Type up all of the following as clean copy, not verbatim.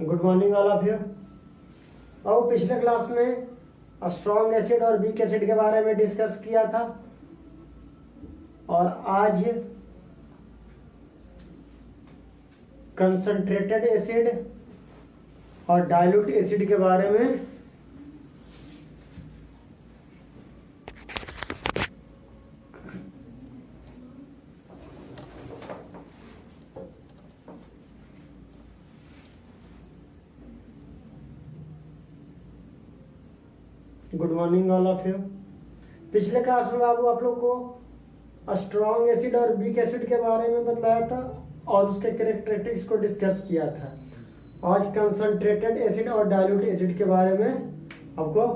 Good morning all of you. और पिछले class में स्ट्रॉन्ग एसिड और वीक एसिड के बारे में डिस्कस किया था और आज कंसंट्रेटेड एसिड और डाइल्यूट एसिड के बारे में good morning all of you. पिछले क्लास में बाबू आप लोग को स्ट्रॉन्ग एसिड और वीक एसिड के बारे में बताया था और उसके कैरेक्टरिस्टिक्स को डिस्कस किया था। आज कंसंट्रेटेड एसिड और डाइल्यूट एसिड के बारे में आपको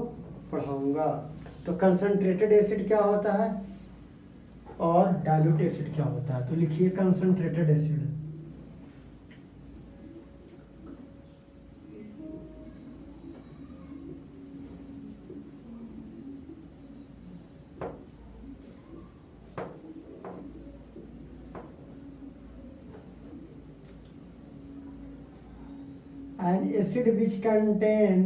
पढ़ाऊंगा। तो कंसंट्रेटेड एसिड क्या होता है और डाइल्यूट एसिड क्या होता है। तो लिखिए concentrated acid. An acid which contain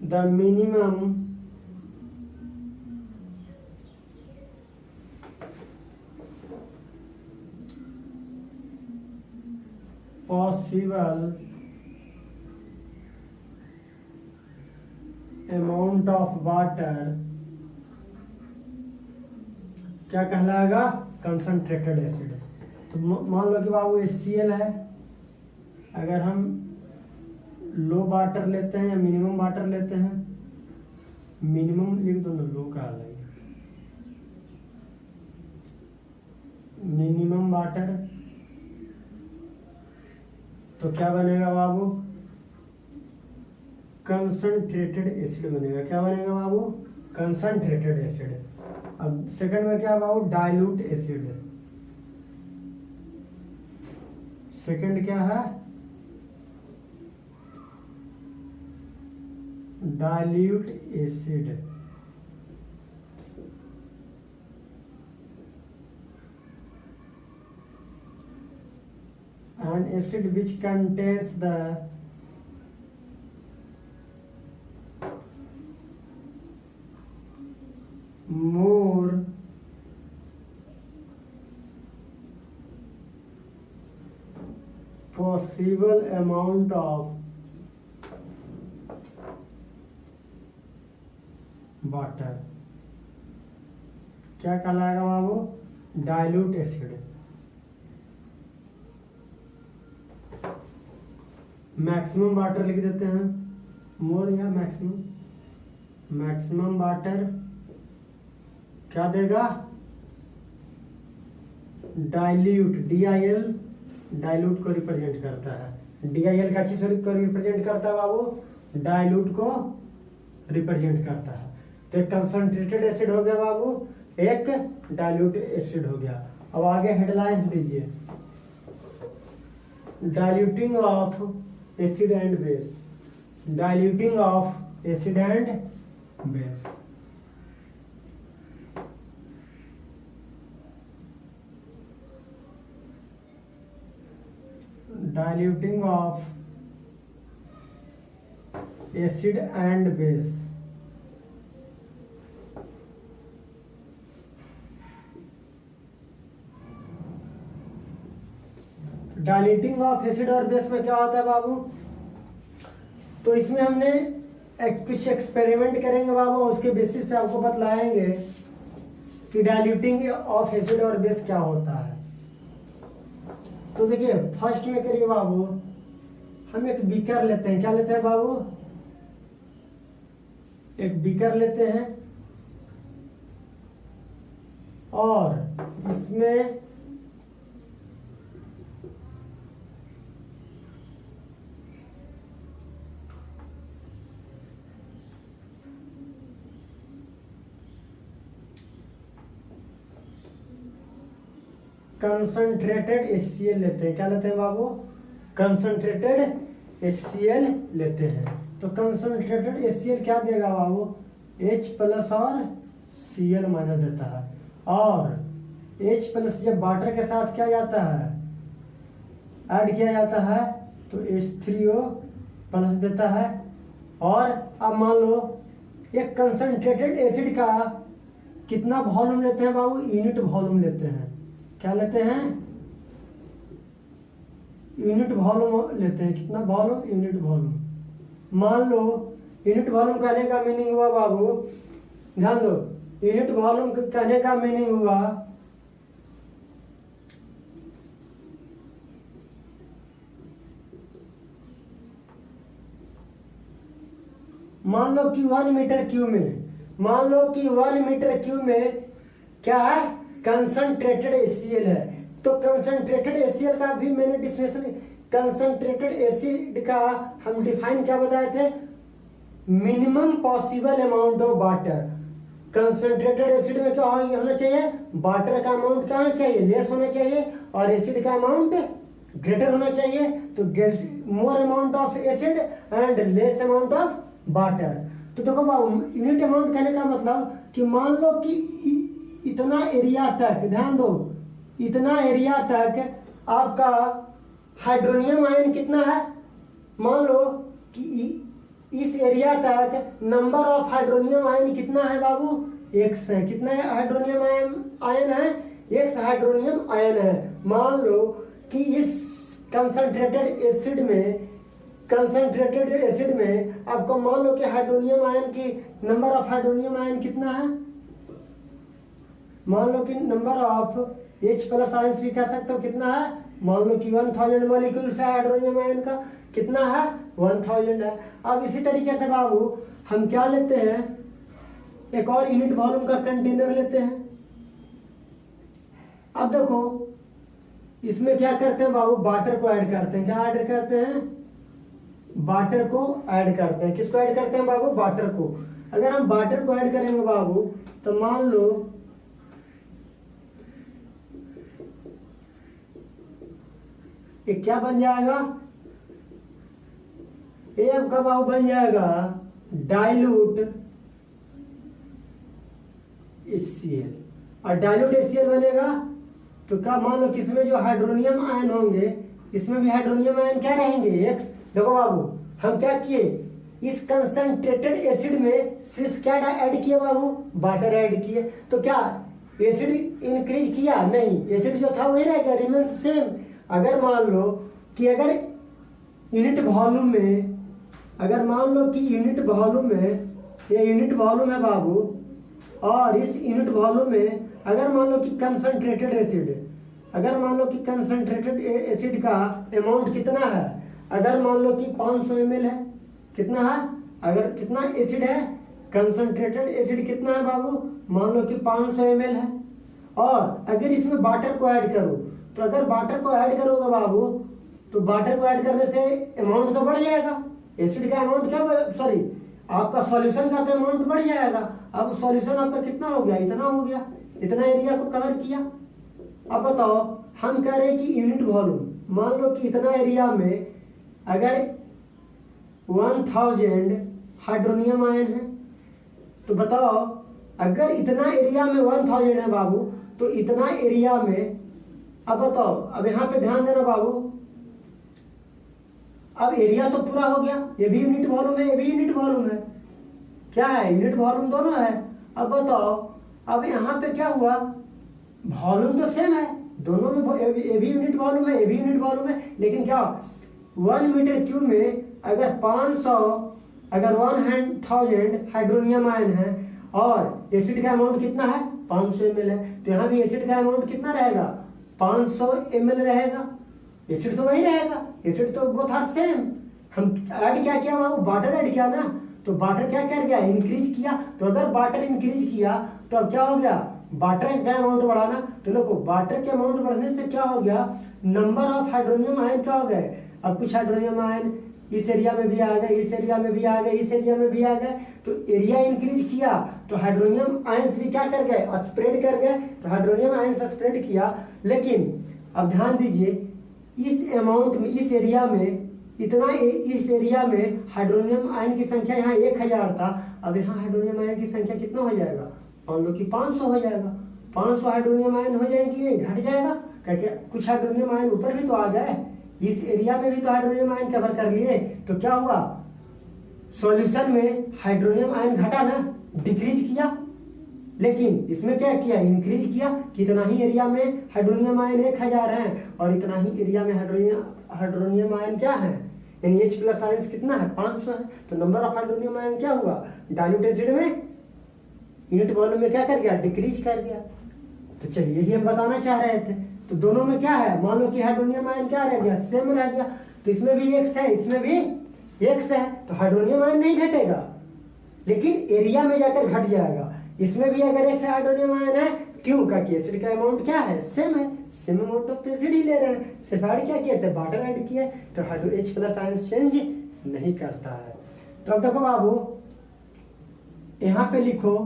the minimum possible amount of water क्या कहलाएगा? Concentrated acid. तो मान लो कि बाबू HCl है। अगर हम लो वाटर लेते हैं या मिनिमम वाटर लेते हैं, मिनिमम लिख दो ना, लो का अलग, मिनिमम वाटर, तो क्या बनेगा बाबू? कंसंट्रेटेड एसिड बनेगा। क्या बनेगा बाबू? Concentrated acid. अब सेकंड में क्या बाबू? Dilute acid. सेकंड क्या है? Dilute acid. An acid which contains the more possible amount of water क्या कहलाएगा बाबू? Dilute acid. मैक्सिमम वाटर लिख देते हैं, मोर या मैक्सिमम। मैक्सिमम वाटर क्या देगा? डाइल्यूट, DIL डाइल्यूट को रिप्रेजेंट करता है। DIL का चीज को रिप्रेजेंट करता है बाबू? डाइल्यूट को रिप्रेजेंट करता है। तो एक कंसंट्रेटेड एसिड हो गया बाबू, एक डाइल्यूट एसिड हो गया। अब आगे हेडलाइन दीजिए, diluting of acid and base. Diluting of acid and base. Diluting of acid and base. Diluting of acid और बेस में क्या होता है बाबू? तो इसमें हमने कुछ एक्सपेरिमेंट करेंगे बाबू, उसके बेसिस पे आपको बतलाएंगे कि डाइल्यूटिंग ऑफ एसिड और बेस क्या होता है। तो देखिए फर्स्ट में करिए बाबू, हम एक बीकर लेते हैं। क्या लेते हैं बाबू? एक बीकर लेते हैं और इसमें कंसंट्रेटेड HCl लेते हैं। क्या लेते हैं बाबू? कंसंट्रेटेड HCl लेते हैं। तो कंसंट्रेटेड HCl क्या देगा बाबू, H प्लस और Cl माइनस देता है, और H प्लस जब वाटर के साथ क्या जाता है, ऐड किया जाता है, तो H3O प्लस देता है। और अब मान लो एक कंसंट्रेटेड एसिड का कितना वॉल्यूम लेते हैं बाबू, यूनिट वॉल्यूम लेते हैं। क्या लेते हैं, यूनिट वॉल्यूम लेते हैं। कितना वॉल्यूम, यूनिट वॉल्यूम। मान लो यूनिट वॉल्यूम कहने का मीनिंग हुआ बाबू, ध्यान दो, यूनिट वॉल्यूम कहने का मीनिंग हुआ मान लो कि 1 मीटर क्यूब में, मान लो कि 1 मीटर क्यूब में क्या है, कंसंट्रेटेड HCl है। तो कंसंट्रेटेड HCl का भी मैंने डिफिनेशन, कंसंट्रेटेड एसिड का हम डिफाइन क्या बताए थे, minimum possible amount of water. Concentrated acid में क्या होना चाहिए, वाटर का अमाउंट क्या होना चाहिए, लेस होना चाहिए, और एसिड का अमाउंट ग्रेटर होना चाहिए। तो more amount of acid and less amount of water. तो देखो बाबू, यूनिट अमाउंट कहने का मतलब कि मान लो कि इतना एरिया तक, ध्यान दो, इतना एरिया तक आपका हाइड्रोनियम आयन कितना है, मान लो कि इस एरिया तक नंबर ऑफ हाइड्रोनियम आयन कितना है बाबू, X है। कितना है हाइड्रोनियम आयन है, X हाइड्रोनियम आयन है। मान लो कि इस कंसंट्रेटेड एसिड में आपको मान लो कि हाइड्रोनियम आयन की नंबर ऑफ हाइड्रोनियम आयन कितना है, मान लो कि number of H plus ions भी कह सकते हो कितना है, मान लो कि 1000 मॉलिक्यूल्स है हाइड्रोनियम आयन का, कितना है 1000 है। अब इसी तरीके से बाबू हम क्या लेते हैं, एक और यूनिट वॉल्यूम का कंटेनर लेते हैं। अब देखो इसमें क्या करते हैं बाबू, वाटर को ऐड करते हैं। क्या ऐड करते हैं, वाटर को ऐड करते हैं। किसको ऐड करते हैं बाबू, वाटर को। अगर हम वाटर को ऐड करेंगे बाबू, तो मान लो ये क्या बन जाएगा, ये आपका बाबू बन जाएगा डाइल्यूट HCl। और डाइल्यूट HCl बनेगा तो क्या, मान लो किसमें जो हाइड्रोनियम आयन होंगे, इसमें भी हाइड्रोनियम आयन क्या रहेंगे, X। देखो बाबू हम क्या किए, इस कंसंट्रेटेड एसिड में सिर्फ क्या ऐड किए बाबू, वाटर ऐड किए। तो क्या एसिड इंक्रीज किया, नहीं, एसिड जो था वही रहेगा, रिमेन्स सेम। अगर मान लो कि अगर यूनिट वॉल्यूम में, अगर मान लो कि यूनिट वॉल्यूम में, ये यूनिट वॉल्यूम है बाबू, और इस यूनिट वॉल्यूम में अगर मान लो कि कंसंट्रेटेड एसिड, अगर मान लो कि कंसंट्रेटेड एसिड का अमाउंट कितना है, अगर मान लो कि 500 ml है, कितना है, अगर कितना एसिड है, कंसंट्रेटेड एसिड कितना है बाबू, मान लो कि 500 ml है। और अगर इसमें वाटर को ऐड करो, तो अगर वाटर को ऐड करोगे बाबू, तो वाटर को ऐड करने से अमाउंट तो बढ़ जाएगा, एसिड का अमाउंट क्या, सॉरी आपका सॉल्यूशन का तो अमाउंट बढ़ जाएगा। अब सॉल्यूशन आपका कितना हो गया, इतना हो गया, इतना एरिया को कवर किया। अब बताओ हम कह रहे हैं कि यूनिट वॉल्यूम, मान लो कि इतना एरिया में अगर 1000 हाइड्रोनियम आयन है, तो बताओ अगर इतना एरिया में 1000 है बाबू, तो इतना एरिया में, अब बताओ, अब यहां पे ध्यान देना बाबू, अब एरिया तो पूरा हो गया, ये भी यूनिट वॉल्यूम है, ये भी यूनिट वॉल्यूम है, क्या है, यूनिट वॉल्यूम दोनों है। अब बताओ, अब यहाँ पे क्या हुआ, वॉल्यूम तो सेम है दोनों में, ये भी यूनिट वॉल्यूम है, ये भी यूनिट वॉल्यूम है, लेकिन क्या 1 मीटर क्यूब में अगर 500, अगर 1000 हाइड्रोनियम आयन है और एसिड का अमाउंट कितना है 500 ml है, तो यहाँ भी एसिड का अमाउंट कितना रहेगा 500 ml रहेगा। एसिड तो वही रहेगा, एसिड तो बोथ आर सेम। हम ऐड क्या किया, वाटर ऐड किया ना, तो वाटर क्या कर गया, इंक्रीज किया। तो अगर वाटर इंक्रीज किया तो अब क्या हो गया, वाटर का अमाउंट बढ़ाना। तो देखो वाटर के अमाउंट बढ़ने से क्या हो गया, नंबर ऑफ हाइड्रोनियम आयन क्या हो गए, अब कुछ हाइड्रोनियम आयन इस एरिया में भी आ गए, इस एरिया में भी आ गए, इस एरिया में भी आ गए। तो एरिया इंक्रीज किया तो हाइड्रोनियम आयंस भी क्या कर गए, स्प्रेड कर गए। तो हाइड्रोनियम आयंस स्प्रेड किया, लेकिन अब ध्यान दीजिए इस अमाउंट में, इस एरिया में इतना, इस एरिया में हाइड्रोनियम आयन की संख्या यहाँ 1000 था, अब यहाँ हाइड्रोनियम आयन की संख्या कितना हो जाएगा, मान लो कि 500 हो जाएगा। 500 हाइड्रोनियम आयन हो जाएंगे, घट जाएगा, क्या कुछ हाइड्रोनियम आयन ऊपर भी तो आ गए, इस एरिया में भी तो हाइड्रोनियम आयन कवर कर लिए, तो क्या हुआ, सॉल्यूशन में हाइड्रोनियम आयन घटा ना, डिक्रीज किया, लेकिन इसमें क्या किया, इंक्रीज किया। कितना ही एरिया में हाइड्रोनियम आयन 1000 है और इतना ही एरिया में हाइड्रोनियम आयन क्या है, यानी H प्लस आयन कितना है, 500 है। तो नंबर ऑफ हाइड्रोनियम आयन क्या हुआ, डाइल्यूट एसिड में यूनिट वॉल्यूम में क्या कर गया, डिक्रीज कर गया। तो चलिए यही हम बताना चाह रहे थे। तो दोनों में क्या है, मान लो कि हाइड्रोनियम आयन क्या रह गया, सेम रह गया, तो इसमें भी X है, इसमें भी X है, तो हाइड्रोनियम आयन नहीं घटेगा, लेकिन एरिया में जाकर घट जाएगा। इसमें भी अगर X हाइड्रोनियम आयन है, क्यों का कि एसिड का अमाउंट क्या है, सेम है, सेम अमाउंट ऑफ एसिड ही ले रहे हैं, सिर्फ ऐड क्या किया थे, वाटर ऐड किया, तो hydro H plus ion change नहीं करता है। तो अब देखो बाबू, यहां पे लिखो,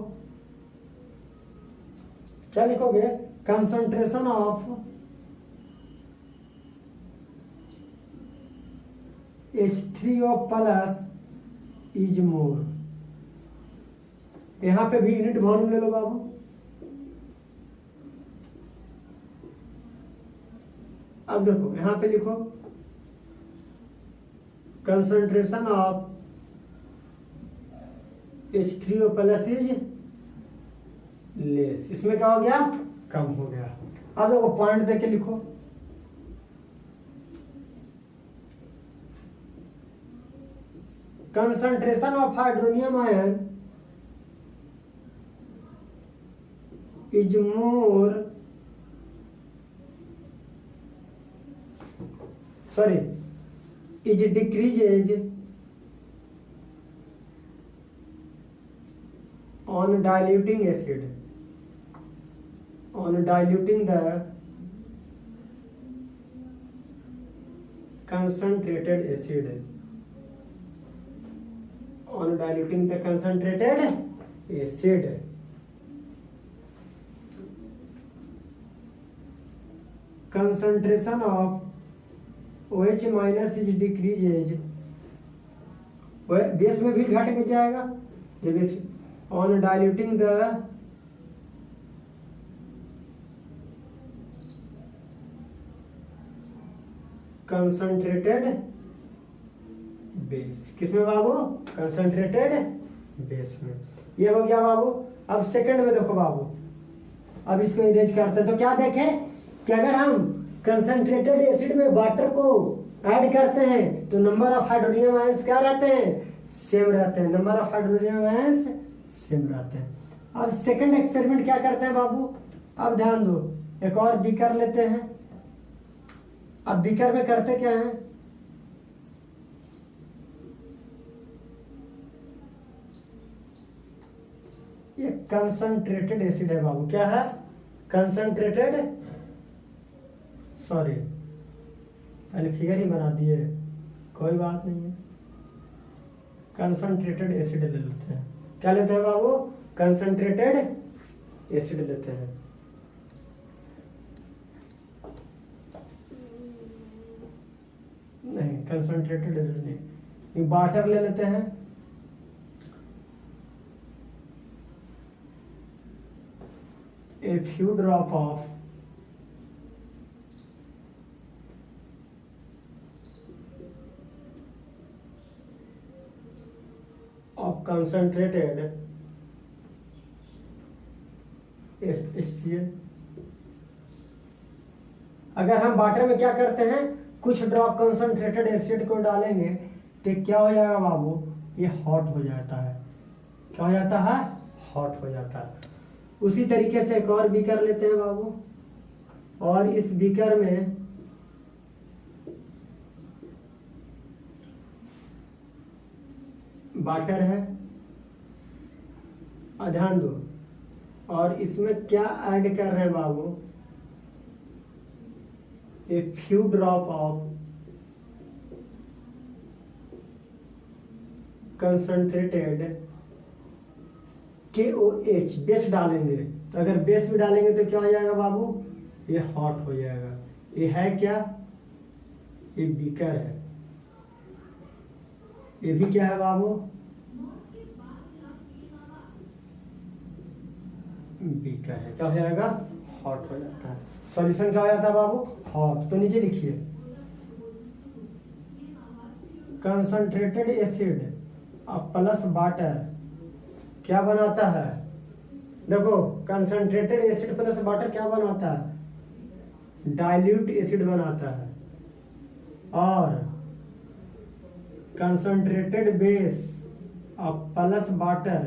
क्या लिखोगे, concentration of H3O plus is more. यहां पे भी यूनिट वॉल्यूम ले लो बाबू, अब देखो यहां पे लिखो concentration of H3O plus is less, इसमें क्या हो गया, कम हो गया। अब देखो पॉइंट देके लिखो, concentration of hydronium ion is more, sorry, is decreases on diluting acid, on diluting the concentrated acid, on diluting the concentrated acid। concentration of OH minus is decreases, base में भी घट के जाएगा जब on diluting the concentrated base, किसमें बाबू, concentrated base में। ये हो गया बाबू। अब सेकंड में देखो बाबू, अब इसको इरेज करते हैं, तो क्या देखें कि अगर हम कंसंट्रेटेड एसिड में वाटर को ऐड करते हैं तो नंबर ऑफ हाइड्रोनियम आयंस क्या रहते हैं, सेम रहते हैं, number of hydronium ions same रहते हैं। अब सेकंड एक्सपेरिमेंट क्या करते हैं बाबू, अब ध्यान दो, एक और बीकर लेते हैं। अब बीकर में करते क्या है, ये कंसंट्रेटेड एसिड है बाबू, क्या है, कंसंट्रेटेड, सॉरी पहले फिगर ही बना दिए, कोई बात नहीं है। कंसंट्रेटेड एसिड ले लेते हैं, क्या लेते हैं बाबू, कंसंट्रेटेड एसिड लेते हैं। नहीं कंसंट्रेटेड एसिड नहीं, वाटर ले लेते हैं। A few drop of concentrated HCl। अगर हम वाटर में क्या करते हैं, कुछ ड्रॉप कंसंट्रेटेड एसिड को डालेंगे तो क्या हो जाएगा बाबू, ये हॉट हो जाता है, क्या हो जाता है, हॉट हो जाता है। उसी तरीके से एक और बीकर लेते हैं बाबू, और इस बीकर में वाटर है, ध्यान दो, और इसमें क्या ऐड कर रहे हैं बाबू, a few drop of concentrated KOH, base डालेंगे। तो अगर बेस भी डालेंगे तो क्या हो जाएगा बाबू, ये हॉट हो जाएगा। ये है क्या, ये बीकर है, ये भी क्या है बाबू, बीकर है। क्या हो जाएगा, हॉट हो जाता है। सॉल्यूशन क्या हो जाता है बाबू, हॉट। तो नीचे लिखिए कंसंट्रेटेड एसिड प्लस वाटर क्या बनाता है। देखो कंसंट्रेटेड एसिड प्लस वाटर क्या बनाता है, डाइल्यूट एसिड बनाता है। और कंसंट्रेटेड बेस प्लस वाटर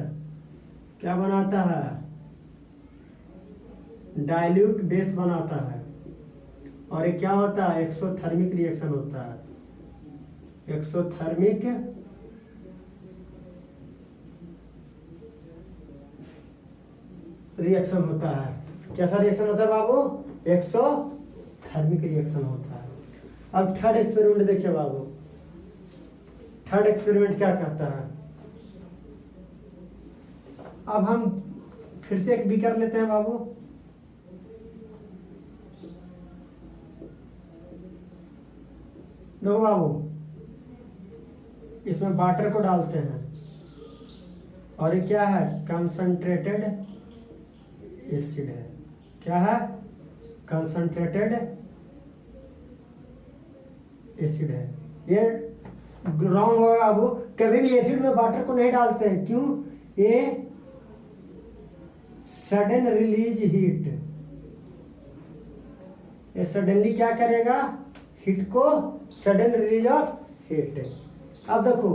क्या बनाता है, डाइल्यूट बेस बनाता है। और ये क्या होता है, एक्सोथर्मिक रिएक्शन होता है, एक्सोथर्मिक रिएक्शन होता है। कैसा रिएक्शन होता है बाबू, एक्सोथर्मिक रिएक्शन होता है। अब थर्ड एक्सपेरिमेंट देखिए बाबू, थर्ड एक्सपेरिमेंट क्या कहता है। अब हम फिर से एक बीकर लेते हैं बाबू, देखो बाबू इसमें वाटर को डालते हैं और ये क्या है, कंसंट्रेटेड एसिड है। क्या है, कंसंट्रेटेड एसिड है। ये रॉन्ग होगा बाबू, कभी भी एसिड में वाटर को नहीं डालते हैं। क्यों, ये सडन रिलीज हीट, ये सडनली क्या करेगा, हीट को, सडन रिलीज ऑफ हीट। अब देखो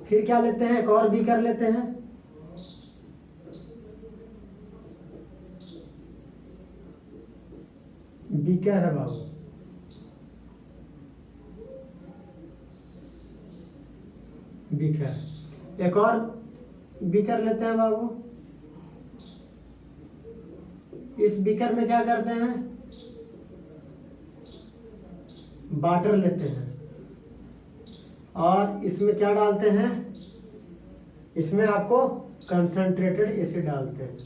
फिर क्या लेते हैं, एक और बीकर लेते हैं, बीकर है बाबू, बीकर। एक और बीकर लेते हैं बाबू, इस बीकर में क्या करते हैं, वाटर लेते हैं और इसमें क्या डालते हैं, इसमें आपको कंसंट्रेटेड एसिड डालते हैं।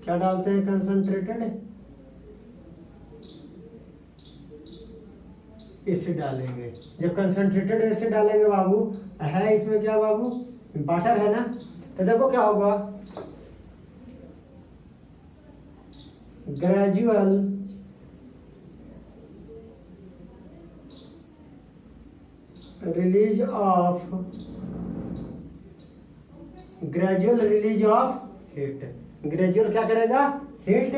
क्या डालते हैं, कंसंट्रेटेड एसिड डालेंगे। जब कंसंट्रेटेड एसिड डालेंगे बाबू, है इसमें क्या बाबू, वाटर है ना, तो देखो क्या होगा, gradual release of heat. Gradual क्या करेगा, heat,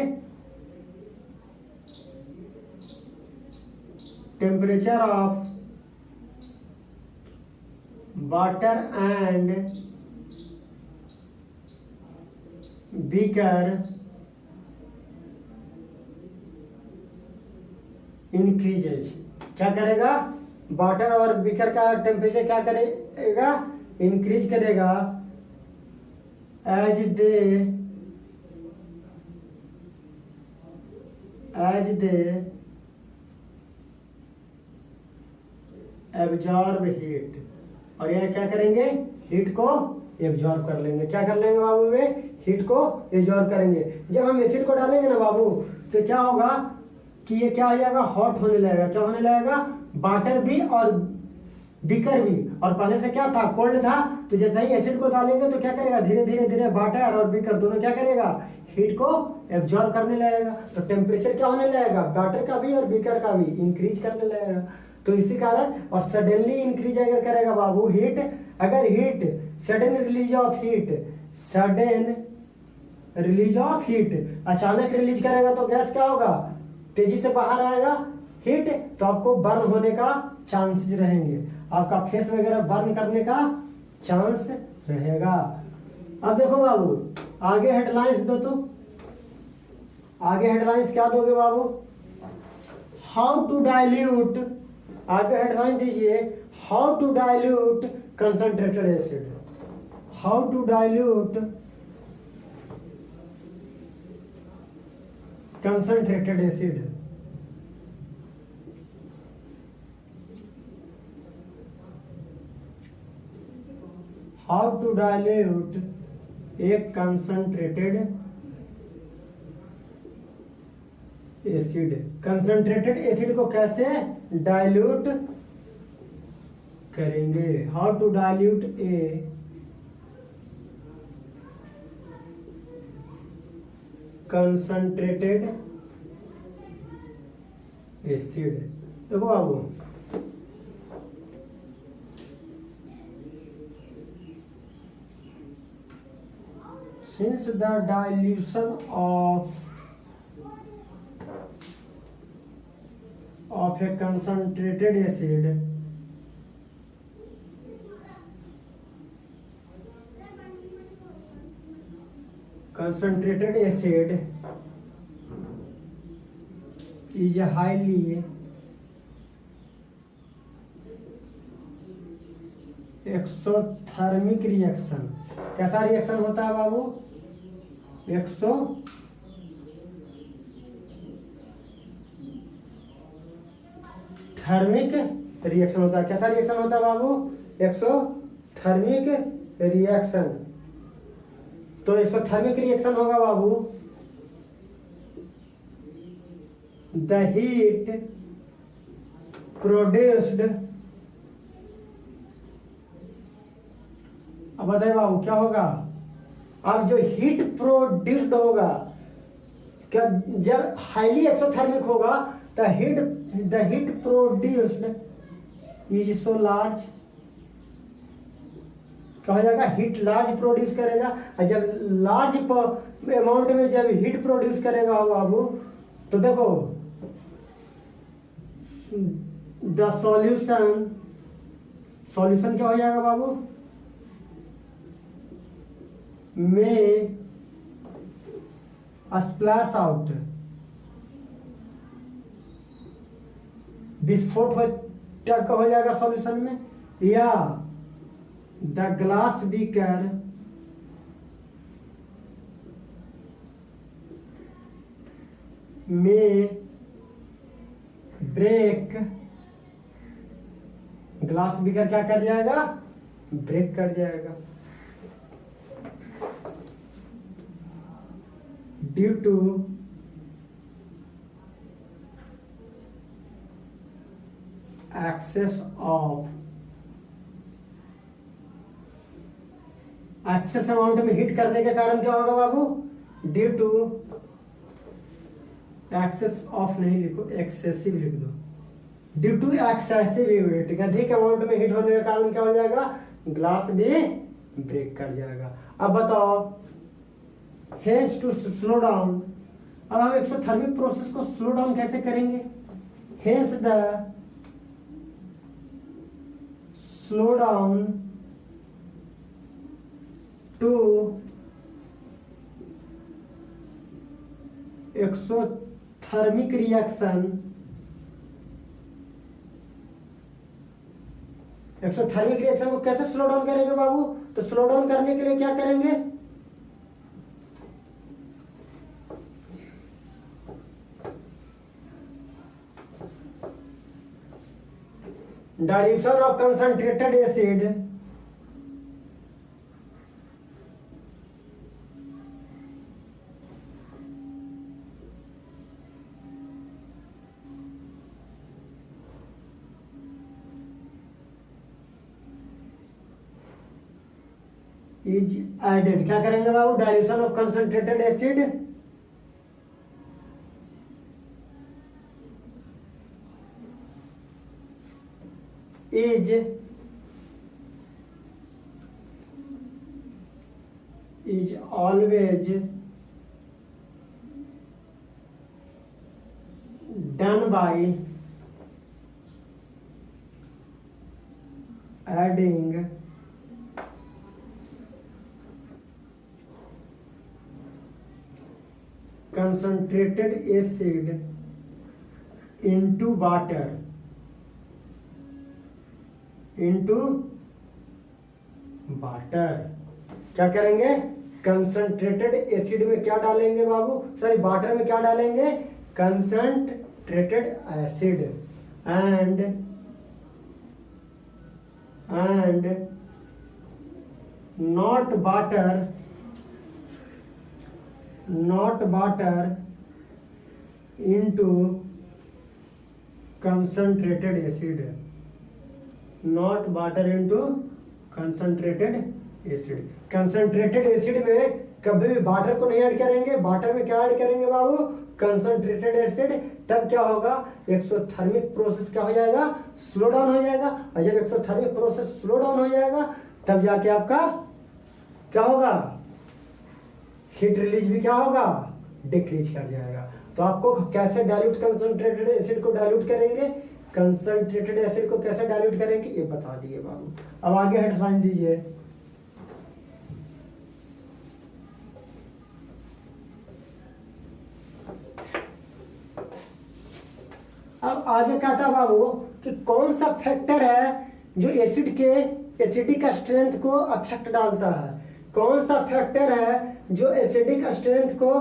temperature of water and beaker increases. क्या करेगा, वाटर और बीकर का टेम्परेचर क्या करेगा, इंक्रीज करेगा एज दे एब्जॉर्ब हीट। और ये क्या करेंगे, हीट को एब्जॉर्ब कर लेंगे। क्या कर लेंगे बाबू, वे हीट को एब्जॉर्ब करेंगे। जब हम एसिड को डालेंगे ना बाबू, तो क्या होगा कि ये क्या हो जाएगा, हॉट होने लगेगा। क्या होने लगेगा, वाटर भी और बीकर भी, और पहले से क्या था, कोल्ड था। तो जैसे ही एसिड को डालेंगे तो क्या करेगा, धीरे धीरे धीरे वाटर और बीकर दोनों क्या करेगा, हीट को एब्जॉर्ब करने लगेगा। तो टेम्परेचर क्या होने लगेगा, वाटर का भी और बीकर का भी इंक्रीज करने लगेगा। तो इसी कारण, और सडनली इंक्रीज अगर करेगा बाबू हीट, अगर heat sudden release of heat, sudden release of heat अचानक रिलीज करेगा तो गैस क्या होगा, तेजी से बाहर आएगा हीट, तो आपको बर्न होने का चांसेस रहेंगे, आपका फेस वगैरह बर्न करने का चांस रहेगा। अब देखो बाबू आगे हेडलाइंस दो, तो आगे हेडलाइंस क्या दोगे बाबू, हाउ टू डाइल्यूट, आगे हेडलाइन दीजिए, how to dilute concentrated acid, how to dilute concentrated acid. How to dilute एक कंसंट्रेटेड एसिड। कंसंट्रेटेड एसिड को कैसे डाइल्यूट करेंगे? How to dilute a concentrated acid. देखो बाबू, since the dilution of a concentrated acid is a highly exothermic reaction. कैसा reaction होता है बाबू? एक्सोथर्मिक रिएक्शन होता है। कैसा रिएक्शन होता है बाबू? Exothermic reaction. तो एक्सोथर्मिक रिएक्शन होगा बाबू, द हीट प्रोड्यूस्ड। अब बताइए बाबू क्या होगा? अब जो हीट प्रोड्यूस्ड होगा, क्या जब हाईली एक्सोथर्मिक होगा, the heat produced is so large. क्या हो जाएगा? हीट लार्ज प्रोड्यूस करेगा। और जब लार्ज अमाउंट में जब हीट प्रोड्यूस करेगा बाबू, तो देखो द सॉल्यूशन क्या हो जाएगा बाबू? में स्प्लैश आउट। विस्फोट टाइप का हो जाएगा सॉल्यूशन में, या द ग्लास बीकर में ब्रेक। ग्लास बीकर क्या कर जाएगा? ब्रेक कर जाएगा। ड्यू टू एक्सेस अमाउंट में हीट करने के कारण क्या होगा बाबू? ड्यू टू एक्सेस ऑफ नहीं लिखो, एक्सेसिव लिख दो। ड्यू टू एक्सेसिव हीट, अधिक अमाउंट में हीट होने के कारण क्या हो जाएगा? ग्लास भी ब्रेक कर जाएगा। अब बताओ, हेंस टू स्लो डाउन। अब हम एक्सोथर्मिक प्रोसेस को स्लो डाउन कैसे करेंगे? Hence the slow down to exothermic reaction. Exothermic reaction को कैसे स्लो डाउन करेंगे बाबू? तो स्लो डाउन करने के लिए क्या करेंगे? Dilution of concentrated acid is added. क्या करेंगे बाबू? Dilution of concentrated acid is always done by adding concentrated acid into water, क्या करेंगे? कंसंट्रेटेड एसिड में क्या डालेंगे बाबू? सॉरी, वाटर में क्या डालेंगे? Concentrated acid and not water into concentrated acid, not water into concentrated acid. Concentrated acid में कभी भी वाटर को नहीं ऐड करेंगे, वाटर में क्या ऐड करेंगे बाबू, कंसंट्रेटेड एसिड। तब क्या होगा, एक्सोथर्मिक प्रोसेस क्या हो जाएगा, स्लो डाउन हो जाएगा। और जब एक्सोथर्मिक प्रोसेस स्लो डाउन हो जाएगा तब जाके आपका क्या होगा, हीट रिलीज भी क्या होगा, डिक्रीज कर जाएगा। तो आपको कैसे डाइल्यूट कंसंट्रेटेड एसिड को डाइल्यूट करेंगे, कंसंट्रेटेड एसिड को कैसे डाइल्यूट करेंगे ये बता दिए बाबू। अब आगे हेडलाइन दीजिए। अब आगे कहता बाबू कि कौन सा फैक्टर है जो एसिड के एसिडिक स्ट्रेंथ को अफेक्ट डालता है, कौन सा फैक्टर है जो एसिडिक स्ट्रेंथ को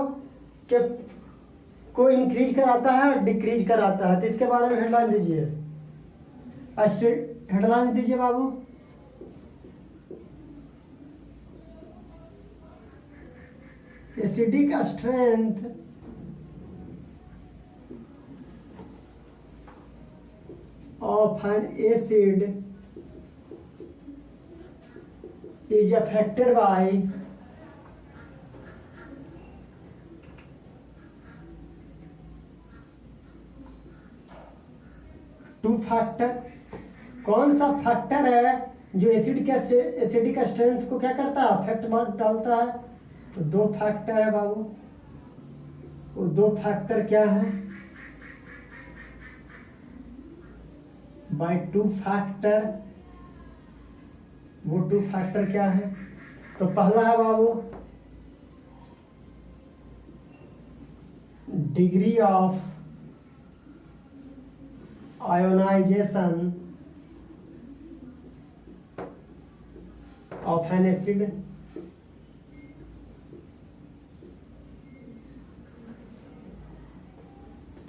इंक्रीज कराता है और डिक्रीज कराता है। तो इसके बारे में हेडलाइन दीजिए, हेडलाइन दीजिए बाबू। Acidic strength of an acid is affected by two factor. कौन सा फैक्टर है जो एसिड के एसिडिक स्ट्रेंथ को क्या करता है, अफेक्ट डालता है। तो दो फैक्टर है बाबू, वो दो फैक्टर क्या है, बाय टू फैक्टर। वो टू फैक्टर क्या है, तो पहला है बाबू degree of ionization of an acid,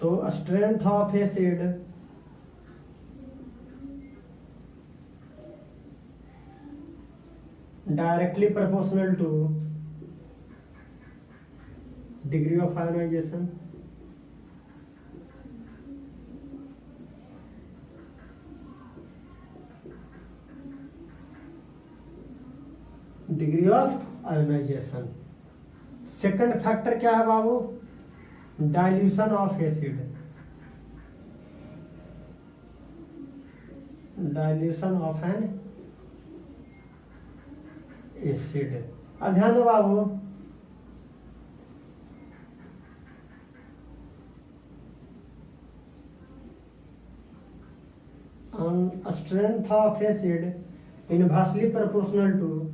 तो strength of acid directly proportional to degree of ionization, degree of ionization। Second factor क्या है बाबू, dilution of acid, dilution of an acid. अब ध्यान दो बाबू, strength of acid inversely proportional to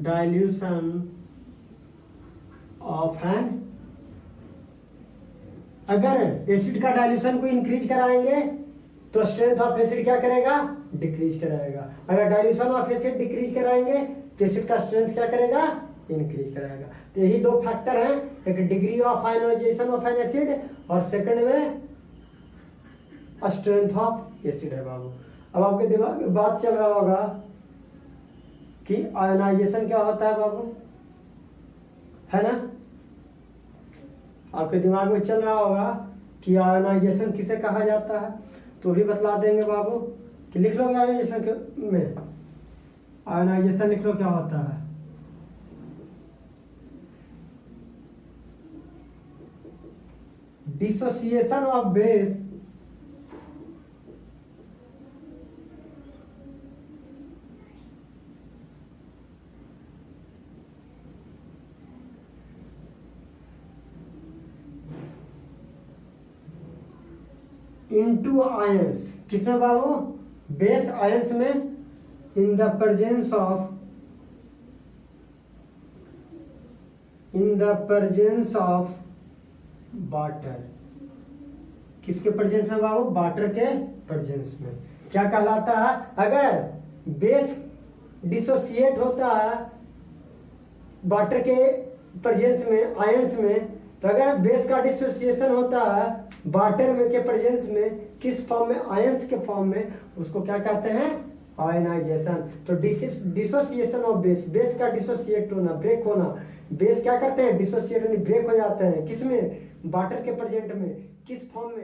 dilution of an. अगर acid का dilution को इंक्रीज कराएंगे तो स्ट्रेंथ ऑफ एसिड क्या करेगा, डिक्रीज कराएगा। अगर डाइल्यूशन ऑफ एसिड डिक्रीज कराएंगे तो एसिड का स्ट्रेंथ क्या करेगा, इंक्रीज कराएगा। तो यही दो फैक्टर हैं, एक degree of ionization of an acid और सेकंड में स्ट्रेंथ ऑफ एसिड है बाबू। अब आपके दिमाग में बात चल रहा होगा कि आयोनाइजेशन क्या होता है बाबू, है ना। आपके दिमाग में चल रहा होगा कि आयोनाइजेशन किसे कहा जाता है, तो भी बतला देंगे बाबू कि लिख लो आयोनाइजेशन में, आयोनाइजेशन लिख लो क्या होता है। Dissociation of base into ions, किसमें बाबू, बेस आयंस में, in the presence of water. किसके प्रेजेंस में बाबू, वाटर के प्रेजेंस में। क्या कहलाता है, अगर बेस डिसोसिएट होता है वाटर के प्रेजेंस में, आयंस में, तो अगर बेस का डिसोसिएशन होता है वाटर में के प्रेजेंस में, किस फॉर्म में, आयंस के फॉर्म में, उसको क्या कहते हैं, आयनाइजेशन। तो डिसोसिएशन ऑफ बेस, बेस का डिसोसिएट होना, ब्रेक होना बेस क्या करते हैं, डिसोसिएट यानी ब्रेक हो जाते हैं, किसमें, वाटर के प्रेजेंट में, किस फॉर्म